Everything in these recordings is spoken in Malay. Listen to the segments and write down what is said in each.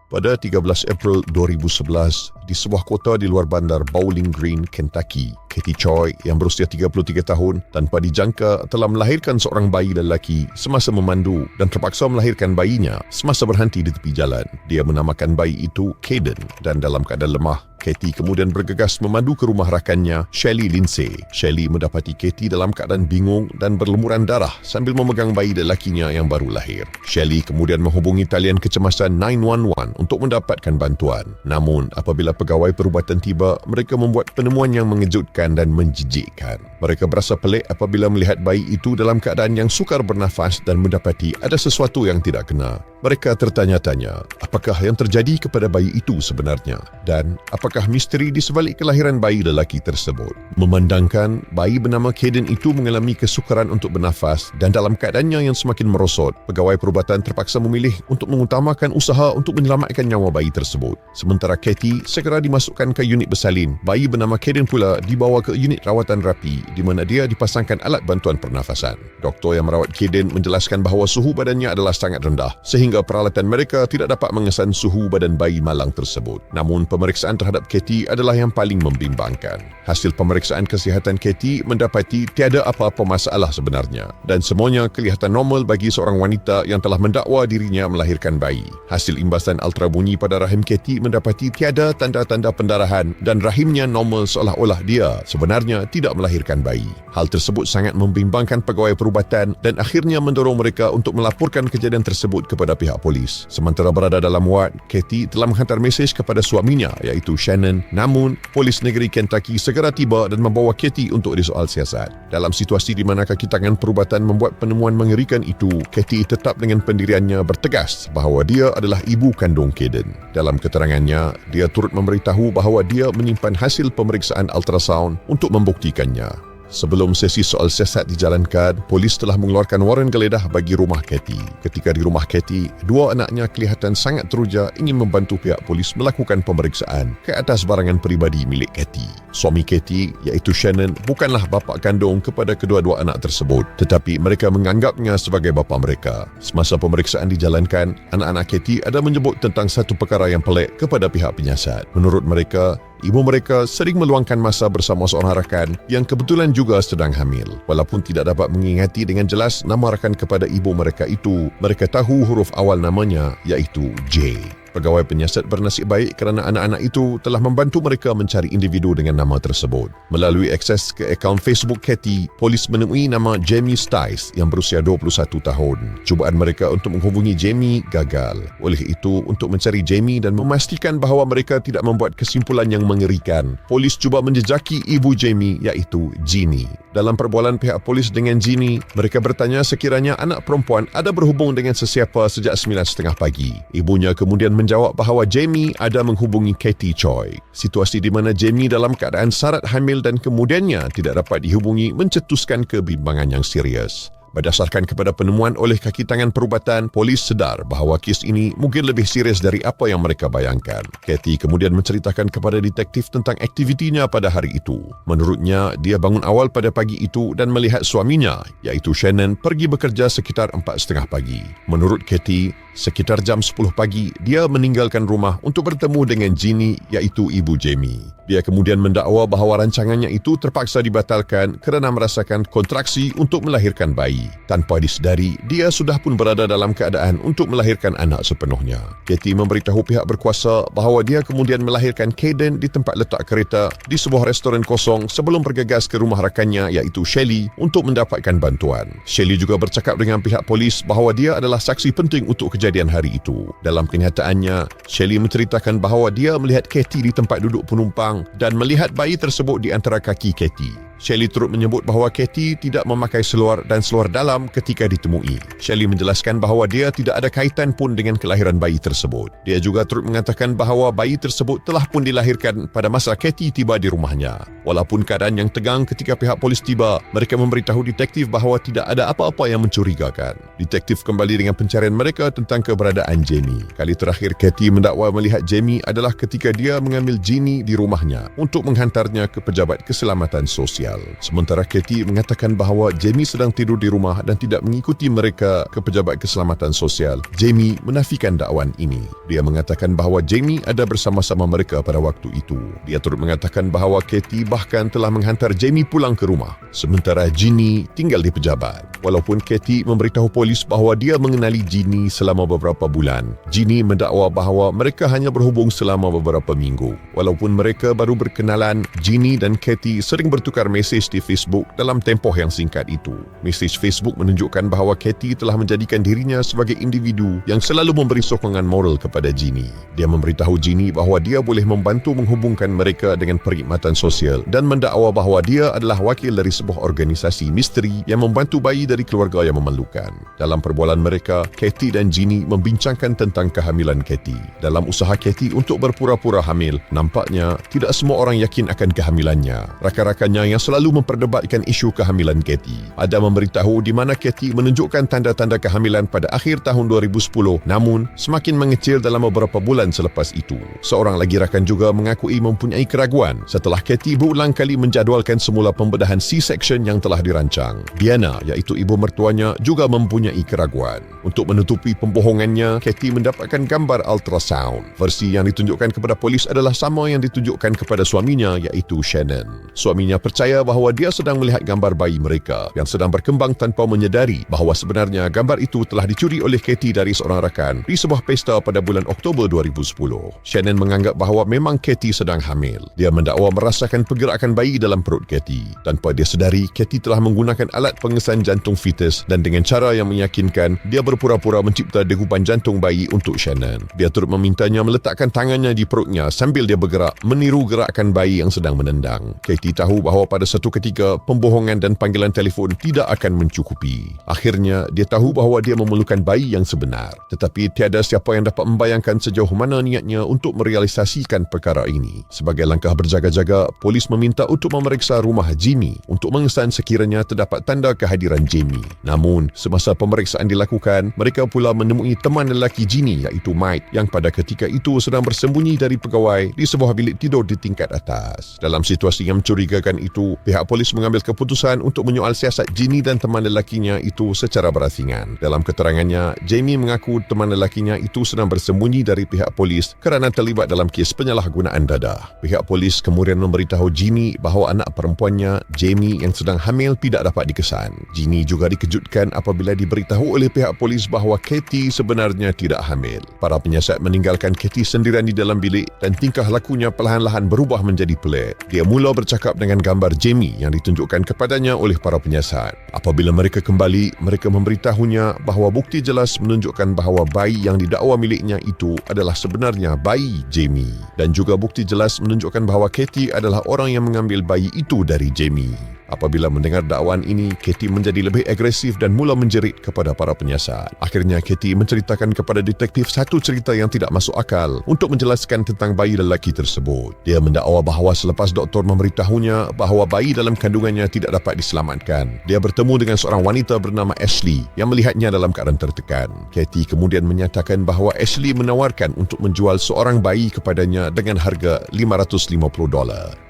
Pada 13 April 2011, di sebuah kota di luar bandar Bowling Green, Kentucky, Katie Choi yang berusia 33 tahun tanpa dijangka telah melahirkan seorang bayi lelaki semasa memandu dan terpaksa melahirkan bayinya semasa berhenti di tepi jalan. Dia menamakan bayi itu Caden dan dalam keadaan lemah, Katie kemudian bergegas memandu ke rumah rakannya, Shelly Lindsay. Shelly mendapati Katie dalam keadaan bingung dan berlumuran darah sambil memegang bayi lelakinya yang baru lahir. Shelly kemudian menghubungi talian kecemasan 911 untuk mendapatkan bantuan. Namun, apabila pegawai perubatan tiba, mereka membuat penemuan yang mengejutkan dan menjijikkan. Mereka berasa pelik apabila melihat bayi itu dalam keadaan yang sukar bernafas dan mendapati ada sesuatu yang tidak kena. Mereka tertanya-tanya, apakah yang terjadi kepada bayi itu sebenarnya? Dan apakah misteri di sebalik kelahiran bayi lelaki tersebut? Memandangkan bayi bernama Caden itu mengalami kesukaran untuk bernafas dan dalam keadaannya yang semakin merosot, pegawai perubatan terpaksa memilih untuk mengutamakan usaha untuk menyelamatkan nyawa bayi tersebut. Sementara Katie segera dimasukkan ke unit bersalin, bayi bernama Caden pula dibawa ke unit rawatan rapi di mana dia dipasangkan alat bantuan pernafasan. Doktor yang merawat Caden menjelaskan bahawa suhu badannya adalah sangat rendah sehingga peralatan mereka tidak dapat mengesan suhu badan bayi malang tersebut. Namun pemeriksaan terhadap Katie adalah yang paling membimbangkan. Hasil pemeriksaan kesihatan Katie mendapati tiada apa-apa masalah sebenarnya dan semuanya kelihatan normal bagi seorang wanita yang telah mendakwa dirinya melahirkan bayi. Hasil imbasan ultrabunyi pada rahim Katie mendapati tiada tanda-tanda pendarahan dan rahimnya normal seolah-olah dia sebenarnya tidak melahirkan bayi. Hal tersebut sangat membimbangkan pegawai perubatan dan akhirnya mendorong mereka untuk melaporkan kejadian tersebut kepada pihak polis. Sementara berada dalam wad, Katie telah menghantar mesej kepada suaminya iaitu Shannon. Namun, polis negeri Kentucky segera tiba dan membawa Katie untuk disoal siasat. Dalam situasi di mana kaki tangan perubatan membuat penemuan mengerikan itu, Katie tetap dengan pendiriannya bertegas bahawa dia adalah ibu kandung Caden. Dalam keterangannya, dia turut memberitahu bahawa dia menyimpan hasil pemeriksaan ultrasound untuk membuktikannya. Sebelum sesi soal siasat dijalankan, polis telah mengeluarkan waran geledah bagi rumah Katie. Ketika di rumah Katie, dua anaknya kelihatan sangat teruja ingin membantu pihak polis melakukan pemeriksaan ke atas barangan peribadi milik Katie. Suami Katie, iaitu Shannon, bukanlah bapa kandung kepada kedua-dua anak tersebut, tetapi mereka menganggapnya sebagai bapa mereka. Semasa pemeriksaan dijalankan, anak-anak Katie ada menyebut tentang satu perkara yang pelik kepada pihak penyiasat. Menurut mereka, ibu mereka sering meluangkan masa bersama seorang rakan yang kebetulan juga sedang hamil. Walaupun tidak dapat mengingati dengan jelas nama rakan kepada ibu mereka itu, mereka tahu huruf awal namanya iaitu J. Pegawai penyiasat bernasib baik kerana anak-anak itu telah membantu mereka mencari individu dengan nama tersebut. Melalui akses ke akaun Facebook Katie, polis menemui nama Jamie Stice yang berusia 21 tahun. Cubaan mereka untuk menghubungi Jamie gagal. Oleh itu, untuk mencari Jamie dan memastikan bahawa mereka tidak membuat kesimpulan yang mengerikan, polis cuba menjejaki ibu Jamie iaitu Jeannie. Dalam perbualan pihak polis dengan Jeannie, mereka bertanya sekiranya anak perempuan ada berhubung dengan sesiapa sejak 9:30 pagi. Ibunya kemudian menjawab bahawa Jamie ada menghubungi Katie Choi. Situasi di mana Jamie dalam keadaan syarat hamil dan kemudiannya tidak dapat dihubungi mencetuskan kebimbangan yang serius. Berdasarkan kepada penemuan oleh kaki tangan perubatan, polis sedar bahawa kes ini mungkin lebih serius dari apa yang mereka bayangkan. Katie kemudian menceritakan kepada detektif tentang aktivitinya pada hari itu. Menurutnya, dia bangun awal pada pagi itu dan melihat suaminya, iaitu Shannon, pergi bekerja sekitar 4:30 pagi. Menurut Katie, sekitar jam 10 pagi, dia meninggalkan rumah untuk bertemu dengan Jeannie, iaitu ibu Jamie. Dia kemudian mendakwa bahawa rancangannya itu terpaksa dibatalkan kerana merasakan kontraksi untuk melahirkan bayi. Tanpa disedari, dia sudah pun berada dalam keadaan untuk melahirkan anak sepenuhnya. Katie memberitahu pihak berkuasa bahawa dia kemudian melahirkan Caden di tempat letak kereta di sebuah restoran kosong sebelum bergegas ke rumah rakannya iaitu Shelly untuk mendapatkan bantuan. Shelly juga bercakap dengan pihak polis bahawa dia adalah saksi penting untuk kejadian hari itu. Dalam kenyataannya, Shelly menceritakan bahawa dia melihat Katie di tempat duduk penumpang dan melihat bayi tersebut di antara kaki Katie. Shelly turut menyebut bahawa Katie tidak memakai seluar dan seluar dalam ketika ditemui. Shelly menjelaskan bahawa dia tidak ada kaitan pun dengan kelahiran bayi tersebut. Dia juga turut mengatakan bahawa bayi tersebut telah pun dilahirkan pada masa Katie tiba di rumahnya. Walaupun keadaan yang tegang ketika pihak polis tiba, mereka memberitahu detektif bahawa tidak ada apa-apa yang mencurigakan. Detektif kembali dengan pencarian mereka tentang keberadaan Jamie. Kali terakhir Katie mendakwa melihat Jamie adalah ketika dia mengambil Jeannie di rumahnya untuk menghantarnya ke pejabat keselamatan sosial. sosial. Sementara Katie mengatakan bahawa Jamie sedang tidur di rumah dan tidak mengikuti mereka ke Pejabat Keselamatan Sosial. Jamie menafikan dakwaan ini. Dia mengatakan bahawa Jamie ada bersama-sama mereka pada waktu itu. Dia turut mengatakan bahawa Katie bahkan telah menghantar Jamie pulang ke rumah, sementara Ginny tinggal di pejabat. Walaupun Katie memberitahu polis bahawa dia mengenali Ginny selama beberapa bulan, Ginny mendakwa bahawa mereka hanya berhubung selama beberapa minggu. Walaupun mereka baru berkenalan, Ginny dan Katie sering bertukar mesej di Facebook dalam tempoh yang singkat itu. Mesej Facebook menunjukkan bahawa Katie telah menjadikan dirinya sebagai individu yang selalu memberi sokongan moral kepada Ginny. Dia memberitahu Ginny bahawa dia boleh membantu menghubungkan mereka dengan perkhidmatan sosial dan mendakwa bahawa dia adalah wakil dari sebuah organisasi misteri yang membantu bayi dari keluarga yang memerlukan. Dalam perbualan mereka, Katie dan Ginny membincangkan tentang kehamilan Katie. Dalam usaha Katie untuk berpura-pura hamil, nampaknya tidak semua orang yakin akan kehamilannya. Rakan-rakannya yang selalu memperdebatkan isu kehamilan Katie ada memberitahu di mana Katie menunjukkan tanda-tanda kehamilan pada akhir tahun 2010, namun semakin mengecil dalam beberapa bulan selepas itu. Seorang lagi rakan juga mengakui mempunyai keraguan setelah Katie berulang kali menjadualkan semula pembedahan C-section yang telah dirancang. Diana, iaitu ibu mertuanya, juga mempunyai keraguan. Untuk menutupi pembohongannya, Katie mendapatkan gambar ultrasound. Versi yang ditunjukkan kepada polis adalah sama yang ditunjukkan kepada suaminya, iaitu Shannon. Suaminya percaya bahawa dia sedang melihat gambar bayi mereka yang sedang berkembang tanpa menyedari bahawa sebenarnya gambar itu telah dicuri oleh Katie dari seorang rakan di sebuah pesta pada bulan Oktober 2010. Shannon menganggap bahawa memang Katie sedang hamil. Dia mendakwa merasakan pergerakan bayi dalam perut Katie. Tanpa dia sedari, Katie telah menggunakan alat pengesan jantung fetus dan dengan cara yang meyakinkan, dia berpura-pura mencipta degupan jantung bayi untuk Shannon. Dia turut memintanya meletakkan tangannya di perutnya sambil dia bergerak, meniru gerakan bayi yang sedang menendang. Katie tahu bahawa pada satu ketika, pembohongan dan panggilan telefon tidak akan mencukupi. Akhirnya, dia tahu bahawa dia memerlukan bayi yang sebenar. Tetapi tiada siapa yang dapat membayangkan sejauh mana niatnya untuk merealisasikan perkara ini. Sebagai langkah berjaga-jaga, polis meminta untuk memeriksa rumah Ginny untuk mengesan sekiranya terdapat tanda kehadiran Jamie. Namun, semasa pemeriksaan dilakukan, mereka pula menemui teman lelaki Ginny iaitu Mike yang pada ketika itu sedang bersembunyi dari pegawai di sebuah bilik tidur di tingkat atas. Dalam situasi yang mencurigakan itu, pihak polis mengambil keputusan untuk menyoal siasat Ginny dan teman lelakinya itu secara berasingan. Dalam keterangannya, Jamie mengaku teman lelakinya itu sedang bersembunyi dari pihak polis kerana terlibat dalam kes penyalahgunaan dadah. Pihak polis kemudian memberitahu Ginny bahawa anak perempuannya, Jamie, yang sedang hamil tidak dapat dikesan. Ginny juga dikejutkan apabila diberitahu oleh pihak polis bahawa Katie sebenarnya tidak hamil. Para penyiasat meninggalkan Katie sendirian di dalam bilik dan tingkah lakunya perlahan-lahan berubah menjadi pelik. Dia mula bercakap dengan gambar Jamie yang ditunjukkan kepadanya oleh para penyiasat. Apabila mereka kembali, mereka memberitahunya bahawa bukti jelas menunjukkan bahawa bayi yang didakwa miliknya itu adalah sebenarnya bayi Jamie. Dan juga bukti jelas menunjukkan bahawa Katie adalah orang yang mengambil bayi itu dari Jamie. Apabila mendengar dakwaan ini, Katie menjadi lebih agresif dan mula menjerit kepada para penyiasat. Akhirnya, Katie menceritakan kepada detektif satu cerita yang tidak masuk akal untuk menjelaskan tentang bayi lelaki tersebut. Dia mendakwa bahawa selepas doktor memberitahunya bahawa bayi dalam kandungannya tidak dapat diselamatkan, dia bertemu dengan seorang wanita bernama Ashley yang melihatnya dalam keadaan tertekan. Katie kemudian menyatakan bahawa Ashley menawarkan untuk menjual seorang bayi kepadanya dengan harga $550.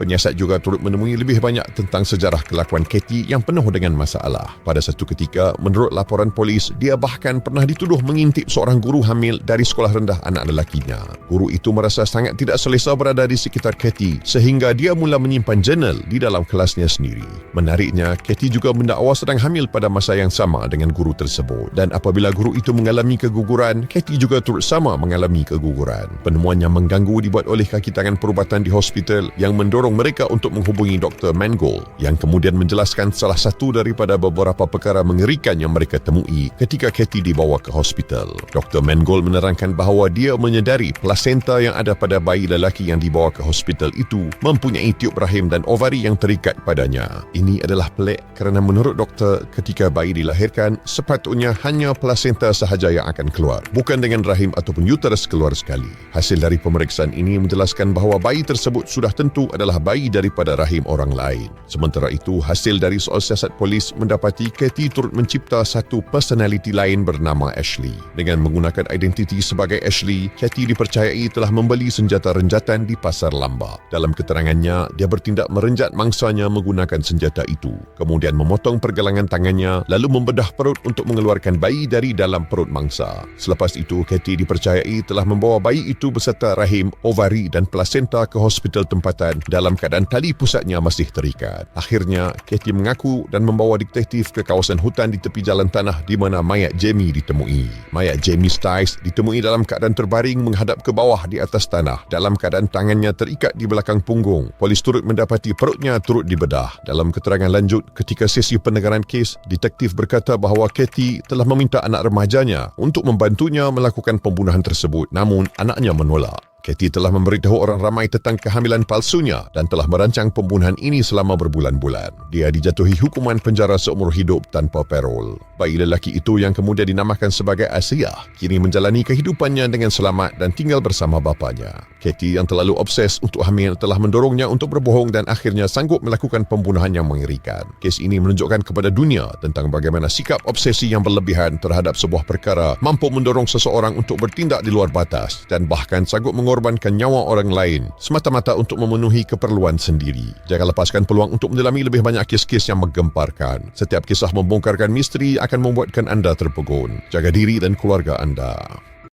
Penyiasat juga turut menemui lebih banyak tentang sejarah kelakuan Katie yang penuh dengan masalah. Pada satu ketika, menurut laporan polis, dia bahkan pernah dituduh mengintip seorang guru hamil dari sekolah rendah anak lelakinya. Guru itu merasa sangat tidak selesa berada di sekitar Katie sehingga dia mula menyimpan jurnal di dalam kelasnya sendiri. Menariknya, Katie juga mendakwa sedang hamil pada masa yang sama dengan guru tersebut. Dan apabila guru itu mengalami keguguran, Katie juga turut sama mengalami keguguran. Penemuan yang mengganggu dibuat oleh kaki tangan perubatan di hospital yang mendorong mereka untuk menghubungi Dr. Mangold yang kemudian menjelaskan salah satu daripada beberapa perkara mengerikan yang mereka temui ketika Katie dibawa ke hospital. Dr. Mangold menerangkan bahawa dia menyedari plasenta yang ada pada bayi lelaki yang dibawa ke hospital itu mempunyai tiub rahim dan ovari yang terikat padanya. Ini adalah pelik kerana menurut doktor, ketika bayi dilahirkan, sepatutnya hanya plasenta sahaja yang akan keluar, bukan dengan rahim ataupun uterus keluar sekali. Hasil dari pemeriksaan ini menjelaskan bahawa bayi tersebut sudah tentu adalah bayi daripada rahim orang lain. Sementara itu, itu, hasil dari soal siasat polis mendapati Kathy turut mencipta satu personaliti lain bernama Ashley. Dengan menggunakan identiti sebagai Ashley, Kathy dipercayai telah membeli senjata renjatan di pasar lamba. Dalam keterangannya, dia bertindak merenjat mangsanya menggunakan senjata itu, kemudian memotong pergelangan tangannya lalu membedah perut untuk mengeluarkan bayi dari dalam perut mangsa. Selepas itu, Kathy dipercayai telah membawa bayi itu beserta rahim, ovari dan plasenta ke hospital tempatan dalam keadaan tali pusatnya masih terikat. Akhirnya, Kathy mengaku dan membawa detektif ke kawasan hutan di tepi jalan tanah di mana mayat Jamie ditemui. Mayat Jamie Stiles ditemui dalam keadaan terbaring menghadap ke bawah di atas tanah dalam keadaan tangannya terikat di belakang punggung. Polis turut mendapati perutnya turut dibedah. Dalam keterangan lanjut, ketika sesi pendengaran kes, detektif berkata bahawa Kathy telah meminta anak remajanya untuk membantunya melakukan pembunuhan tersebut, namun anaknya menolak. Kathy telah memberitahu orang ramai tentang kehamilan palsunya dan telah merancang pembunuhan ini selama berbulan-bulan. Dia dijatuhi hukuman penjara seumur hidup tanpa parol. Bayi lelaki itu yang kemudian dinamakan sebagai Asia kini menjalani kehidupannya dengan selamat dan tinggal bersama bapanya. Kathy yang terlalu obses untuk hamil telah mendorongnya untuk berbohong dan akhirnya sanggup melakukan pembunuhan yang mengerikan. Kes ini menunjukkan kepada dunia tentang bagaimana sikap obsesi yang berlebihan terhadap sebuah perkara mampu mendorong seseorang untuk bertindak di luar batas dan bahkan sanggup mengorbankan nyawa orang lain semata-mata untuk memenuhi keperluan sendiri. Jangan lepaskan peluang untuk mendalami lebih banyak kes-kes yang menggemparkan. Setiap kisah membongkarkan misteri akan membuatkan anda terpegun. Jaga diri dan keluarga anda.